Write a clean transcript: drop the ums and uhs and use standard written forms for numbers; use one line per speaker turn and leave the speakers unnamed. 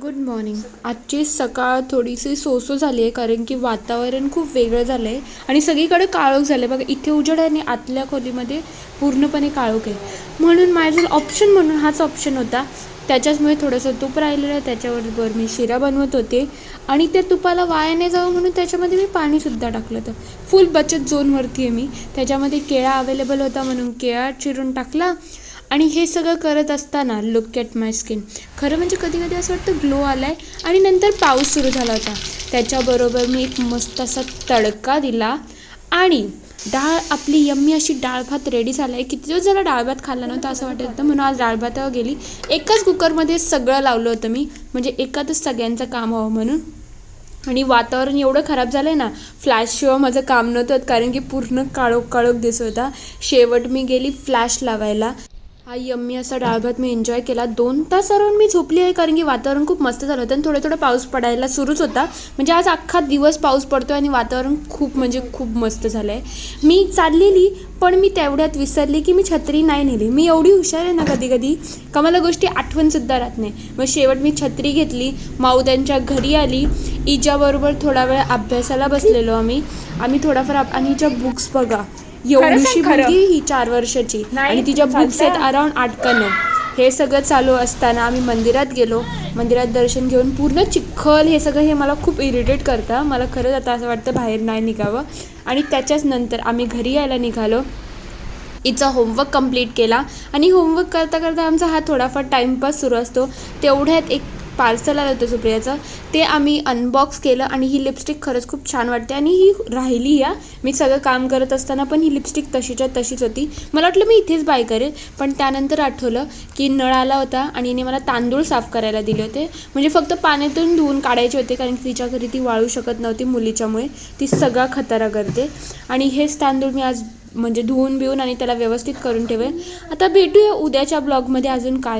Good morning. आजची सकाळ थोडीशी सोसो झाली आहे कारण की वातावरण खूप वेगळं झालं आहे आणि सगळीकडे काळोख झालं आहे. बघा इथे उजेड आहे आणि आतल्या खोलीमध्ये पूर्णपणे काळोख आहे. म्हणून माझ्या ऑप्शन म्हणून हाच ऑप्शन होता. त्याच्याचमुळे थोडंसं तूप राहिलेलं आहे, त्याच्याबरोबर मी शिरा बनवत होते आणि त्या तुपाला वाया नाही जावं म्हणून त्याच्यामध्ये मी पाणीसुद्धा टाकलं होतं. फुल बचत झोनवरती आहे मी. त्याच्यामध्ये केळा अवेलेबल होता म्हणून केळा चिरून टाकला आणि हे सगळं करत असताना लुक ॲट माय स्किन. खरं म्हणजे कधी कधी असं वाटतं ग्लो आला आहे. आणि नंतर पाऊस सुरू झाला होता. त्याच्याबरोबर मी एक मस्त असा तडका दिला आणि डाळ आपली यम्मी अशी डाळ भात रेडी झाला आहे. किती दिवस झाला डाळ भात खाल्ला नव्हता असं वाटत होतं, म्हणून आज डाळ भातावर गेली. एकाच कुकरमध्ये सगळं लावलं होतं मी, म्हणजे एकातच सगळ्यांचं काम व्हावं म्हणून. आणि वातावरण एवढं खराब झालं आहे ना, फ्लॅशशिवाय माझं काम नव्हतं कारण की पूर्ण काळोख काळोख दिसत होता. शेवट मी गेली फ्लॅश लावायला. हा यम्मी असा डाळ भात मी एन्जॉय केला. 2 तास अराउंड मी झोपली आहे कारण की वातावरण खूप मस्त झालं होतं आणि थोडं थोडं पाऊस पडायला सुरूच होता. म्हणजे आज अख्खा दिवस पाऊस पडतो आणि वातावरण खूप म्हणजे खूप मस्त झालं आहे. मी चाललेली पण मी तेवढ्यात विसरली की मी छत्री नाही नेली. मी एवढी हुशार आहे ना कधी कधी का मला गोष्टी आठवणसुद्धा राहत नाही. मग शेवट मी छत्री घेतली, माऊ त्यांच्या घरी आली. इजाबरोबर थोडा वेळ अभ्यासाला बसलेलो आम्ही थोडाफार. आणि हिच्या बुक्स बघा, एवढीशी मुलगी ही 4 वर्षाची आणि तिच्या बुक्स आहेत अराउंड 8 का 9. हे सगळं चालू असताना आम्ही मंदिरात गेलो. मंदिरात दर्शन घेऊन पूर्ण चिखल हे सगळं हे मला खूप इरिटेट करतं. मला खरंच आता असं वाटतं बाहेर नाही निघावं. आणि त्याच्याच नंतर आम्ही घरी यायला निघालो. हिचा होमवर्क कंप्लीट केला आणि होमवर्क करता करता आमचा हा थोडाफार टाईमपास सुरू असतो. तेवढ्यात एक पार्सल आलं होतं सुप्रियाचं, ते आम्ही अनबॉक्स केलं. आणि ही लिपस्टिक खरंच खूप छान वाटते आणि ही राहिली या. मी सगळं काम करत असताना पण ही लिपस्टिक तशीच्या तशीच होती. मला वाटलं मी इथेच बाय करेल, पण त्यानंतर आठवलं की नळ आला होता आणि हिने मला तांदूळ साफ करायला दिले होते. म्हणजे फक्त पाण्यातून धुवून काढायचे होते कारण की तिच्या घरी ती वाळू शकत नव्हती मुलीच्यामुळे. ती सगळा खतारा करते. आणि हेच तांदूळ मी आज म्हणजे धुवून बिवून आणि त्याला व्यवस्थित करून ठेवेल. आता भेटूया उद्याच्या ब्लॉगमध्ये अजून काय